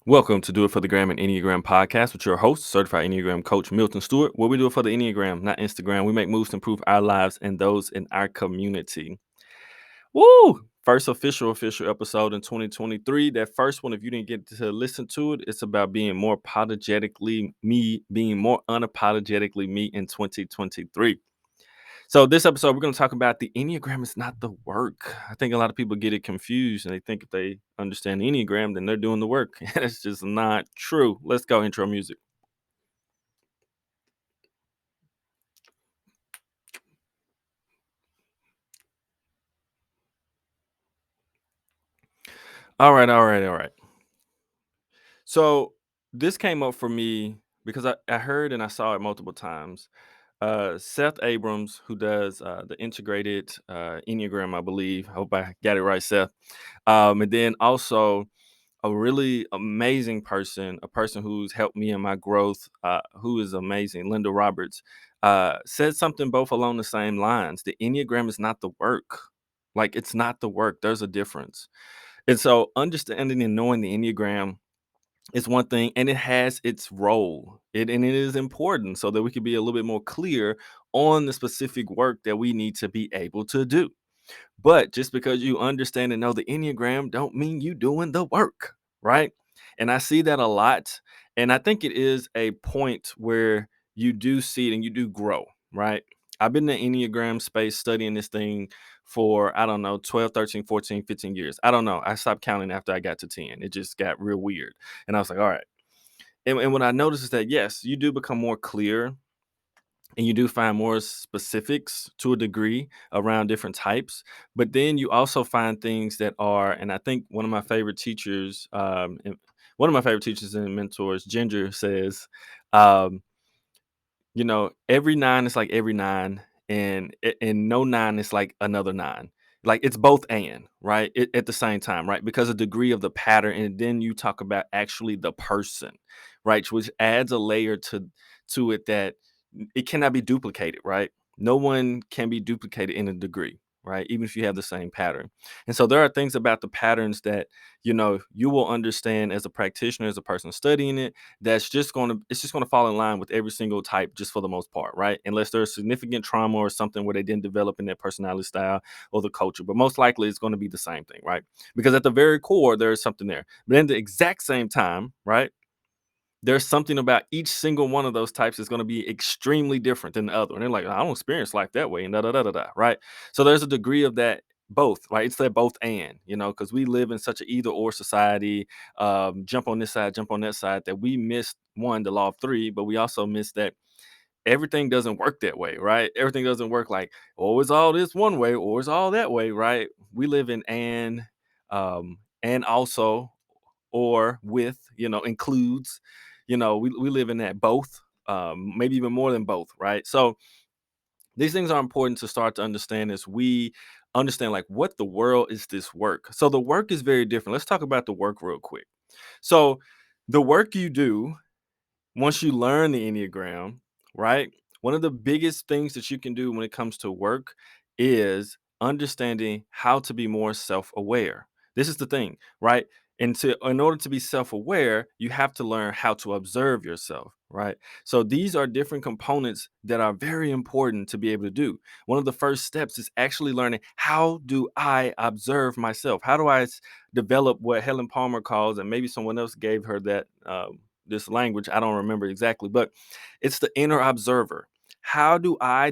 Welcome to Do It for the Gram and Enneagram podcast with your host, certified Enneagram coach Milton Stewart, where we do it for the Enneagram, not Instagram. We make moves to improve our lives and those in our community. Woo! First official episode in 2023. That first one, if you didn't get to listen to it, it's about being more apologetically me, being more unapologetically me in 2023. So this episode, we're going to talk about the Enneagram is not the work. I think a lot of people get it confused and they think if they understand the Enneagram, then they're doing the work. And it's just not true. Let's go intro music. All right. So this came up for me because I heard and I saw it multiple times. Seth Abrams, who does the integrated Enneagram, I believe. I hope I got it right, Seth. And then also a really amazing person, a person who's helped me in my growth, who is amazing, Linda Roberts, said something both along the same lines. The Enneagram is not the work. Like, it's not the work. There's a difference. And so understanding and knowing the Enneagram is one thing, and it has its role. And it is important so that we can be a little bit more clear on the specific work that we need to be able to do. But just because you understand and know the Enneagram don't mean you doing the work, right? And I see that a lot. And I think it is a point where you do see it and you do grow, right? I've been in the Enneagram space studying this thing for, I don't know, 12, 13, 14, 15 years. I don't know. I stopped counting after I got to 10. It just got real weird. And I was like, all right. And what I noticed is that, yes, you do become more clear and you do find more specifics to a degree around different types, but then you also find things that are, and I think one of my favorite teachers, one of my favorite teachers and mentors, Ginger, says, um, every nine is like every nine, and no nine is like another nine. Like, it's both and, right? At the same time, right? Because a degree of the pattern, and then you talk about actually the person, right? Which adds a layer to it that it cannot be duplicated, right? No one can be duplicated in a degree, right? Even if you have the same pattern. And so there are things about the patterns that, you will understand as a practitioner, as a person studying it, it's just gonna fall in line with every single type just for the most part, right? Unless there's significant trauma or something where they didn't develop in their personality style or the culture. But most likely it's going to be the same thing, right? Because at the very core, there is something there. But in the exact same time, right? There's something about each single one of those types is going to be extremely different than the other. And they're like, I don't experience life that way, and right? So there's a degree of that both, right? It's that both and, because we live in such an either or society, jump on this side, jump on that side, that we miss one, the law of three, but we also miss that everything doesn't work that way, right? Everything doesn't work like, oh, it's all this one way or it's all that way, right? We live in and also, or with, includes, we live in that both, maybe even more than both, right? So these things are important to start to understand as we understand, like, what the world is this work. So the work is very different. Let's talk about the work real quick. So the work you do once you learn the Enneagram, right? One of the biggest things that you can do when it comes to work is understanding how to be more self-aware. This is the thing, right? In order to be self-aware, you have to learn how to observe yourself, right? So these are different components that are very important to be able to do. One of the first steps is actually learning, how do I observe myself? How do develop what Helen Palmer calls, and maybe someone else gave her that this language, I don't remember exactly, but it's the inner observer. How do I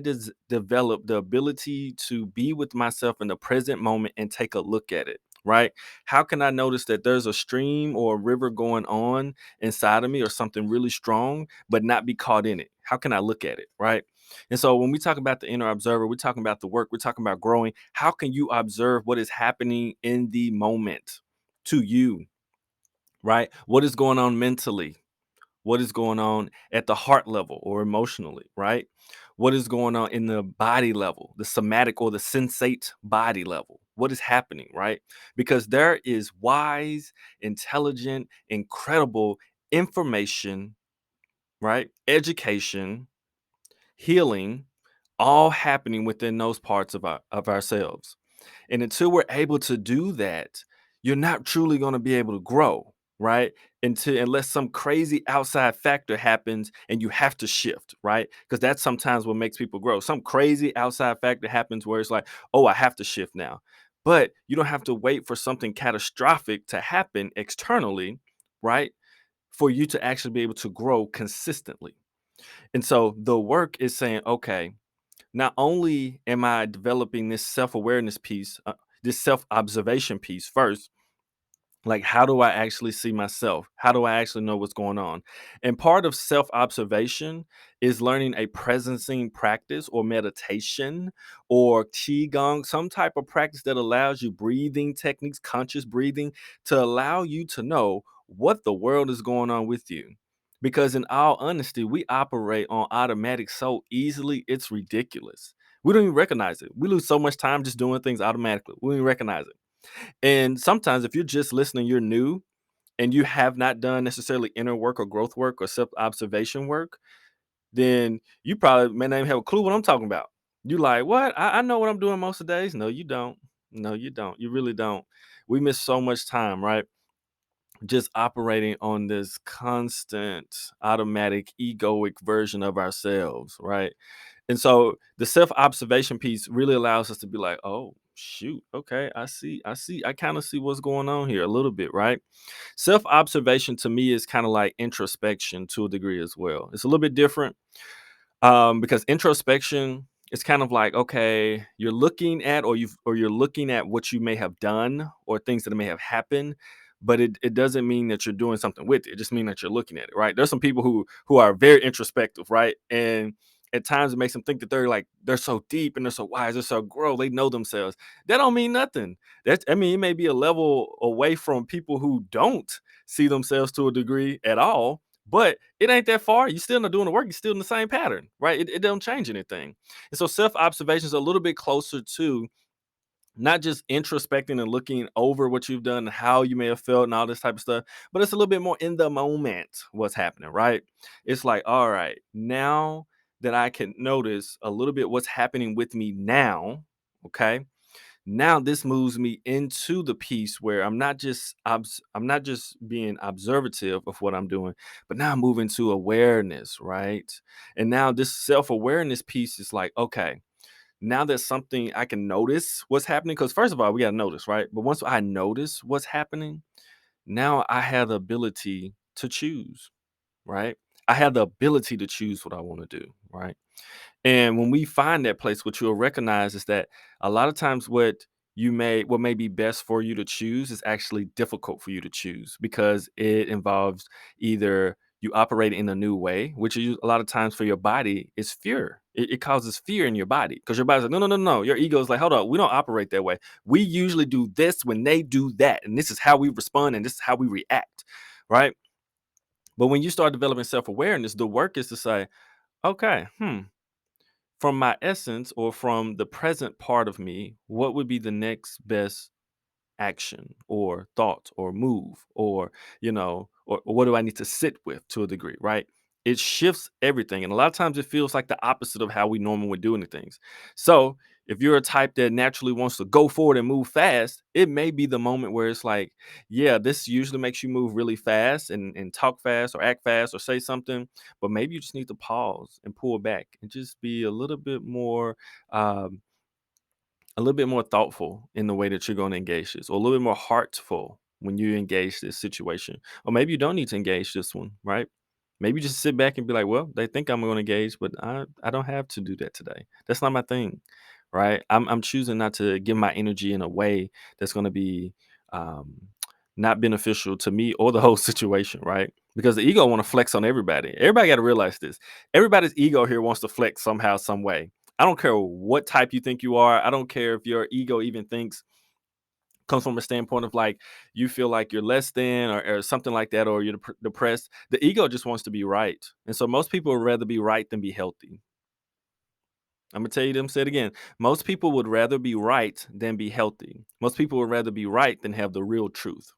develop the ability to be with myself in the present moment and take a look at it? Right? How can I notice that there's a stream or a river going on inside of me, or something really strong, but not be caught in it? How can I look at it? Right? And so when we talk about the inner observer, we're talking about the work, we're talking about growing. How can you observe what is happening in the moment to you? Right? What is going on mentally? What is going on at the heart level or emotionally, right? What is going on in the body level, the somatic or the sensate body level? What is happening, right? Because there is wise, intelligent, incredible information, right? Education, healing, all happening within those parts of ourselves. And until we're able to do that, you're not truly going to be able to grow. right? Unless some crazy outside factor happens and you have to shift, right? Because that's sometimes what makes people grow. Some crazy outside factor happens where it's like, oh, I have to shift now. But you don't have to wait for something catastrophic to happen externally, right? For you to actually be able to grow consistently. And so the work is saying, okay, not only am I developing this self awareness piece, this self observation piece first, like, how do I actually see myself? How do I actually know what's going on? And part of self observation is learning a presencing practice or meditation or qigong, some type of practice that allows you breathing techniques, conscious breathing, to allow you to know what the world is going on with you. Because in all honesty, we operate on automatic so easily, it's ridiculous. We don't even recognize it. We lose so much time just doing things automatically. We don't even recognize it. And sometimes if you're just listening, you're new and you have not done necessarily inner work or growth work or self observation work, then you probably may not even have a clue what I'm talking about. You like, what? I know what I'm doing most of the days. No, you don't. No, you don't. You really don't. We miss so much time, right? Just operating on this constant automatic egoic version of ourselves, right? And so the self-observation piece really allows us to be like, oh, shoot, okay, I kind of see what's going on here a little bit, right? Self-observation to me is kind of like introspection to a degree as well. It's a little bit different because introspection is kind of like, okay, you're looking at or you're looking at what you may have done or things that may have happened, but it doesn't mean that you're doing something with it. It just means that you're looking at it, right? There's some people who are very introspective, right? And at times it makes them think that they're so deep and they're so wise, they're so grow, they know themselves. That don't mean nothing. That's I mean, it may be a level away from people who don't see themselves to a degree at all, but it ain't that far. You still not doing the work. You're still in the same pattern, right? It don't change anything. And so self observation is a little bit closer to not just introspecting and looking over what you've done and how you may have felt and all this type of stuff, but it's a little bit more in the moment what's happening, right? It's like, all right, now that I can notice a little bit what's happening with me now, okay? Now this moves me into the piece where I'm not just being observative of what I'm doing, but now I'm moving to awareness, right? And now this self-awareness piece is like, okay, now there's something I can notice what's happening. Because first of all, we gotta notice, right? But once I notice what's happening, now I have the ability to choose, right? I have the ability to choose what I want to do, right? And when we find that place, what you'll recognize is that a lot of times what may be best for you to choose is actually difficult for you to choose because it involves either you operate in a new way, which is a lot of times for your body is fear. It causes fear in your body because your body's like, no, no, no, no. Your ego is like, hold on, we don't operate that way. We usually do this when they do that. And this is how we respond and this is how we react. Right. But when you start developing self-awareness, the work is to say, okay, from my essence or from the present part of me, what would be the next best action or thought or move or or what do I need to sit with to a degree, right? It shifts everything, and a lot of times it feels like the opposite of how we normally would do things. So if you're a type that naturally wants to go forward and move fast, it may be the moment where it's like, yeah, this usually makes you move really fast and talk fast or act fast or say something, but maybe you just need to pause and pull back and just be um, a little bit more thoughtful in the way that you're going to engage this, or a little bit more heartful when you engage this situation. Or maybe you don't need to engage this one, right? Maybe just sit back and be like, well, they think I'm going to engage, but I don't have to do that today. That's not my thing, right? I'm choosing not to give my energy in a way that's going to be um, not beneficial to me or the whole situation, right? Because the ego want to flex on everybody. Everybody got to realize this. Everybody's ego here wants to flex somehow, some way. I don't care what type you think you are. I don't care if your ego even thinks comes from a standpoint of like you feel like you're less than or something like that, or you're depressed. The ego just wants to be right. And so most people would rather be right than be healthy. I'm gonna tell you them, say it again. Most people would rather be right than be healthy. Most people would rather be right than have the real truth.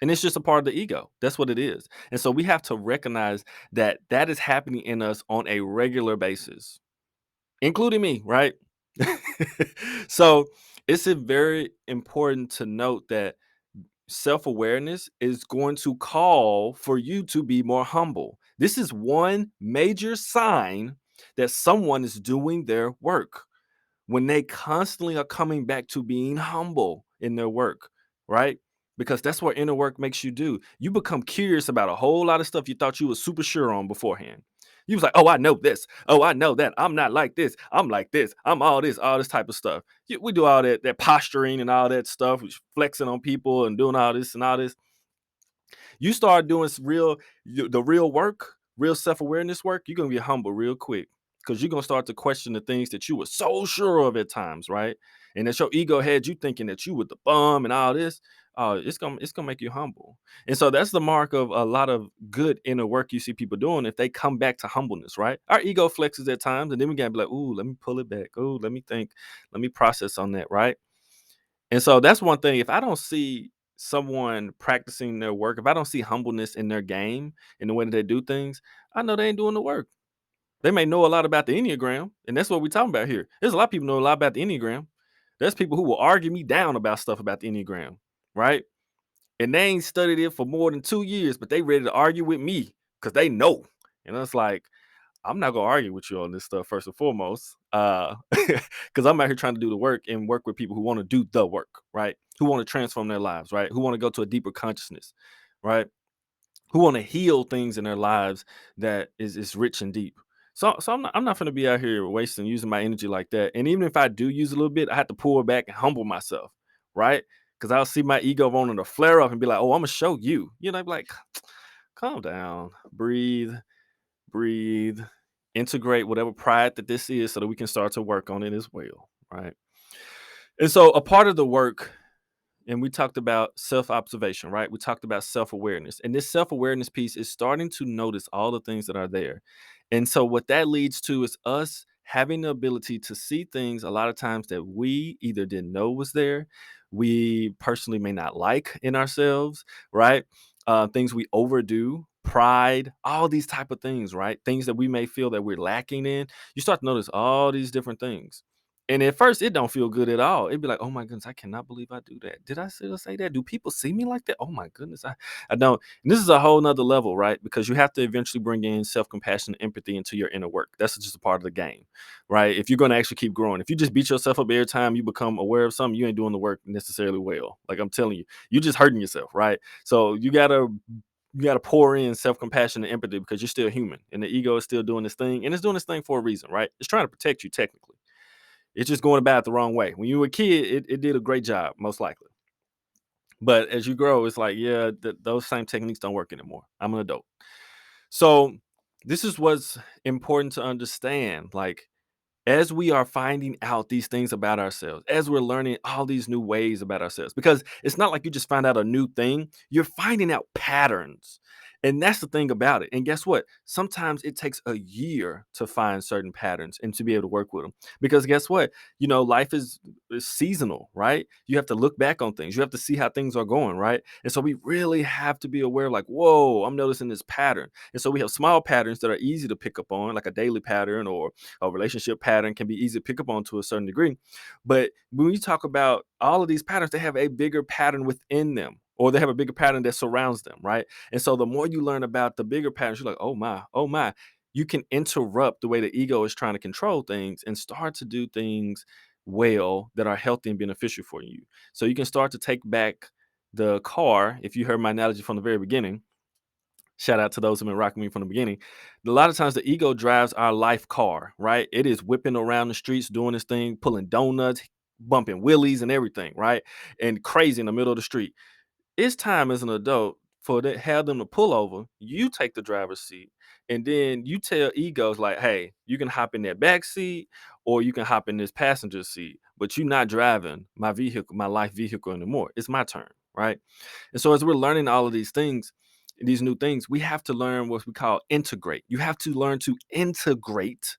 And it's just a part of the ego. That's what it is. And so we have to recognize that that is happening in us on a regular basis, including me, right? So it's very important to note that self-awareness is going to call for you to be more humble. This is one major sign that someone is doing their work when they constantly are coming back to being humble in their work, right? Because that's what inner work makes you do. You become curious about a whole lot of stuff you thought you were super sure on beforehand. You was like, oh, I know this. Oh, I know that. I'm not like this. I'm like this. I'm all this type of stuff. We do all that posturing and all that stuff, flexing on people and doing all this and all this. You start doing the real work, real self-awareness work, you're gonna be humble real quick. Because you're gonna start to question the things that you were so sure of at times, right? And that your ego had you thinking that you were the bum and all this. It's gonna make you humble. And so that's the mark of a lot of good inner work you see people doing if they come back to humbleness, right? Our ego flexes at times, and then we gotta be like, ooh, let me pull it back. Oh, let me think, let me process on that, right? And so that's one thing. If I don't see someone practicing their work, if I don't see humbleness in their game, in the way that they do things, I know they ain't doing the work. They may know a lot about the Enneagram, and that's what we're talking about here. There's a lot of people know a lot about the Enneagram. There's people who will argue me down about stuff about the Enneagram, right? And they ain't studied it for more than 2 years, but they ready to argue with me because they know. And it's like, I'm not gonna argue with you on this stuff first and foremost, because I'm out here trying to do the work and work with people who want to do the work, right? Who want to transform their lives, right? Who want to go to a deeper consciousness, right? Who want to heal things in their lives that is rich and deep. So I'm not gonna be out here wasting using my energy like that. And even if I do use a little bit, I have to pull back and humble myself, right? Because I'll see my ego wanting to flare up and be like, "Oh, I'm gonna show you," I'm like, calm down, breathe, integrate whatever pride that this is so that we can start to work on it as well, right? And so a part of the work, and we talked about self-observation, right? We talked about self-awareness. And this self-awareness piece is starting to notice all the things that are there. And so what that leads to is us having the ability to see things a lot of times that we either didn't know was there, we personally may not like in ourselves, right? Things we overdo, pride, all these type of things, right? Things that we may feel that we're lacking in. You start to notice all these different things. And at first, it don't feel good at all. It'd be like, "Oh my goodness, I cannot believe I do that. Did I still say that? Do people see me like that? Oh my goodness, I don't." And this is a whole nother level, right? Because you have to eventually bring in self-compassion and empathy into your inner work. That's just a part of the game, right? If you're gonna actually keep growing. If you just beat yourself up every time you become aware of something, you ain't doing the work necessarily well. Like I'm telling you, you're just hurting yourself, right? So you gotta pour in self-compassion and empathy because you're still human and the ego is still doing this thing, and it's doing this thing for a reason, right? It's trying to protect you technically. It's just going about it the wrong way. When you were a kid, it did a great job, most likely. But as you grow, it's like, yeah, those same techniques don't work anymore. I'm an adult. So this is what's important to understand. Like, as we are finding out these things about ourselves, as we're learning all these new ways about ourselves, because it's not like you just find out a new thing, you're finding out patterns. And that's the thing about it. And guess what? Sometimes it takes a year to find certain patterns and to be able to work with them. Because guess what? Life is seasonal, right? You have to look back on things. You have to see how things are going, right? And so we really have to be aware, like, whoa, I'm noticing this pattern. And so we have small patterns that are easy to pick up on, like a daily pattern or a relationship pattern can be easy to pick up on to a certain degree. But when we talk about all of these patterns, they have a bigger pattern within them, or they have a bigger pattern that surrounds them, right? And so the more you learn about the bigger patterns, you're like, oh my, you can interrupt the way the ego is trying to control things and start to do things well that are healthy and beneficial for you. So you can start to take back the car, if you heard my analogy from the very beginning. Shout out to those who've been rocking me from the beginning. A lot of times the ego drives our life car, right? It is whipping around the streets, doing this thing, pulling donuts, bumping wheelies and everything, right? And crazy in the middle of the street. It's time as an adult for have them to pull over. You take the driver's seat, and then you tell egos like, "Hey, you can hop in that back seat, or you can hop in this passenger seat, but you're not driving my vehicle, my life vehicle anymore. It's my turn, right?" And so as we're learning all of these things, these new things, we have to learn what we call integrate. You have to learn to integrate